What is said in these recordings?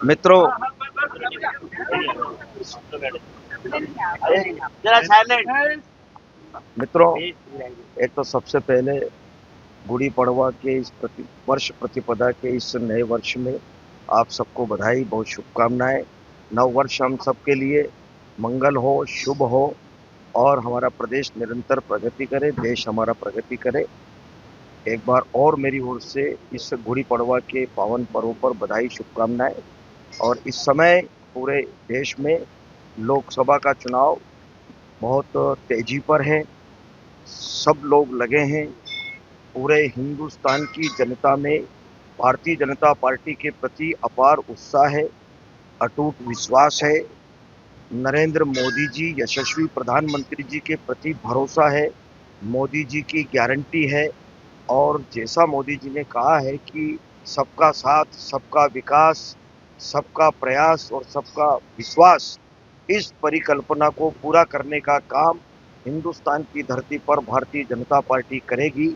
मित्रों, मित्रों, एक तो सबसे पहले गुड़ी पड़वा के इस वर्ष प्रतिपदा के इस नए वर्ष में आप सबको बधाई, बहुत शुभकामनाएं। नव वर्ष हम सबके लिए मंगल हो, शुभ हो और हमारा प्रदेश निरंतर प्रगति करे, देश हमारा प्रगति करे। एक बार और मेरी ओर से इस गुड़ी पड़वा के पावन पर्व पर बधाई, शुभकामनाएं। और इस समय पूरे देश में लोकसभा का चुनाव बहुत तेजी पर है, सब लोग लगे हैं। पूरे हिंदुस्तान की जनता में भारतीय जनता पार्टी के प्रति अपार उत्साह है, अटूट विश्वास है। नरेंद्र मोदी जी यशस्वी प्रधानमंत्री जी के प्रति भरोसा है, मोदी जी की गारंटी है। और जैसा मोदी जी ने कहा है कि सबका साथ, सबका विकास, सबका प्रयास और सबका विश्वास, इस परिकल्पना को पूरा करने का काम हिंदुस्तान की धरती पर भारतीय जनता पार्टी करेगी।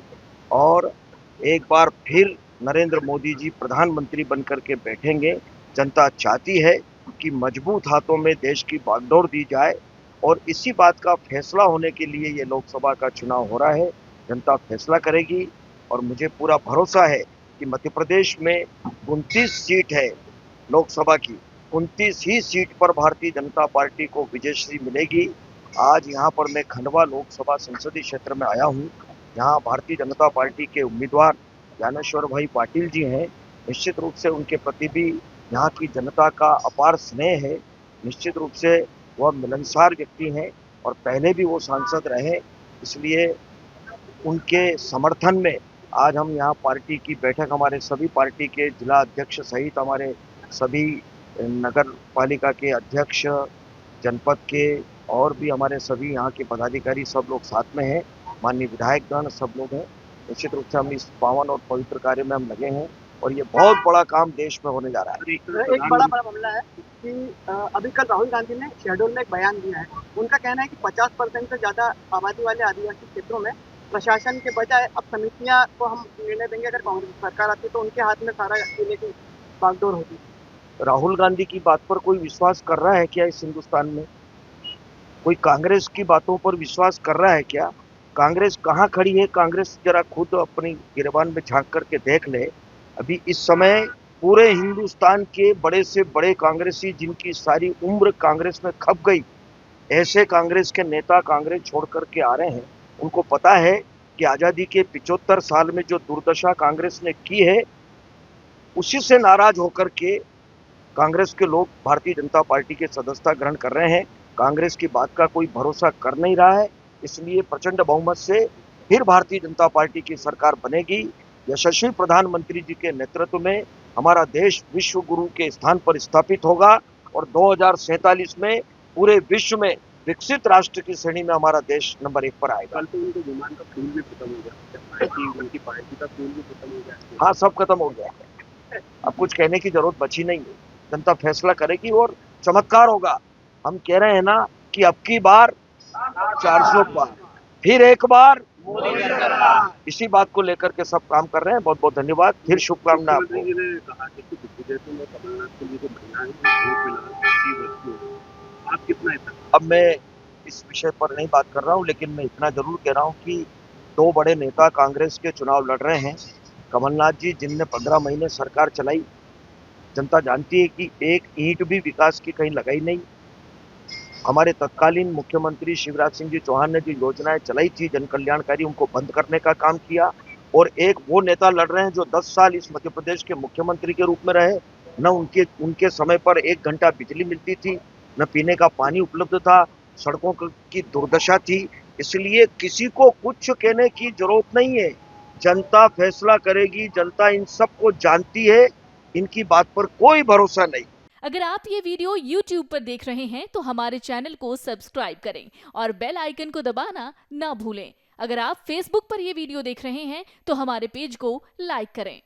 और एक बार फिर नरेंद्र मोदी जी प्रधानमंत्री बनकर के बैठेंगे। जनता चाहती है कि मजबूत हाथों में देश की बागडोर दी जाए और इसी बात का फैसला होने के लिए ये लोकसभा का चुनाव हो रहा है। जनता फैसला करेगी और मुझे पूरा भरोसा है कि मध्य प्रदेश में 29 सीट है लोकसभा की, 29 ही सीट पर भारतीय जनता पार्टी को विजयश्री मिलेगी। आज यहाँ पर मैं खंडवा लोकसभा संसदीय क्षेत्र में आया हूँ। यहाँ भारतीय जनता पार्टी के उम्मीदवार ज्ञानेश्वर भाई पाटिल जी हैं। निश्चित रूप से उनके प्रति भी यहाँ की जनता का अपार स्नेह है। निश्चित रूप से वह मिलनसार व्यक्ति हैं और पहले भी वो सांसद रहे, इसलिए उनके समर्थन में आज हम यहाँ पार्टी की बैठक, हमारे सभी पार्टी के जिला अध्यक्ष सहित हमारे सभी नगर पालिका के अध्यक्ष, जनपद के और भी हमारे सभी यहाँ के पदाधिकारी, सब लोग साथ में हैं। माननीय विधायकगण सब लोग हैं। निश्चित रूप से हम इस पावन और पवित्र कार्य में हम लगे हैं और ये बहुत बड़ा काम देश में होने जा रहा है। एक बड़ा मामला है कि अभी कल राहुल गांधी ने शेड्यूल में एक बयान दिया है। उनका कहना है कि 50% से ज्यादा आबादी वाले आदिवासी क्षेत्रों में प्रशासन के बजाय अब समितियां को हम निर्णय देंगे। अगर कांग्रेस सरकार आती तो उनके हाथ में सारा जिले की बागडोर होगी। राहुल गांधी की बात पर कोई विश्वास कर रहा है क्या इस हिंदुस्तान में? कोई कांग्रेस की बातों पर विश्वास कर रहा है क्या? कांग्रेस कहाँ खड़ी है? कांग्रेस जरा खुद अपनी गिरबान में झांक करके देख ले। अभी इस समय पूरे हिंदुस्तान के बड़े से बड़े कांग्रेसी, जिनकी सारी उम्र कांग्रेस में खप गई, ऐसे कांग्रेस के नेता कांग्रेस छोड़ करके आ रहे हैं। उनको पता है कि आजादी के 75 साल में जो दुर्दशा कांग्रेस ने की है, उसी से नाराज होकर के कांग्रेस के लोग भारतीय जनता पार्टी के सदस्यता ग्रहण कर रहे हैं। कांग्रेस की बात का कोई भरोसा कर नहीं रहा है, इसलिए प्रचंड बहुमत से फिर भारतीय जनता पार्टी की सरकार बनेगी। यशस्वी प्रधानमंत्री जी के नेतृत्व में हमारा देश विश्व गुरु के स्थान पर स्थापित होगा और 2047 में पूरे विश्व में विकसित राष्ट्र की श्रेणी में हमारा देश नंबर 1 पर आएगा। कल तो उनके विमान का फ्यूल भी खत्म हो गया, उनकी पार्टी का फ्यूल भी खत्म हो गया। हाँ, सब खत्म हो गया। अब कुछ कहने की जरूरत बची नहीं है। जनता फैसला करेगी और चमत्कार होगा। हम कह रहे हैं ना कि अब की बार 400 पार, फिर एक बार मोदी सरकार। इसी बात को लेकर के सब काम कर रहे हैं। बहुत बहुत धन्यवाद, फिर शुभकामना आपको। अब मैं इस विषय पर नहीं बात कर रहा हूं, लेकिन मैं इतना जरूर कह रहा हूं कि 2 बड़े नेता कांग्रेस के चुनाव लड़ रहे हैं। कमलनाथ जी, जिनने 15 महीने सरकार चलाई, जनता जानती है कि एक ईंट भी विकास की कहीं लगाई नहीं। हमारे तत्कालीन मुख्यमंत्री शिवराज सिंह जी चौहान ने जो योजनाएं चलाई थी जन कल्याणकारी, उनको बंद करने का काम किया। और एक वो नेता लड़ रहे हैं जो 10 साल इस मध्य प्रदेश के मुख्यमंत्री के रूप में रहे। न उनके समय पर 1 घंटा बिजली मिलती थी, न पीने का पानी उपलब्ध था, सड़कों की दुर्दशा थी। इसलिए किसी को कुछ कहने की जरूरत नहीं है। जनता फैसला करेगी। जनता इन सबको जानती है, इनकी बात पर कोई भरोसा नहीं। अगर आप ये वीडियो YouTube पर देख रहे हैं तो हमारे चैनल को सब्सक्राइब करें और बेल आइकन को दबाना ना भूलें। अगर आप Facebook पर ये वीडियो देख रहे हैं तो हमारे पेज को लाइक करें।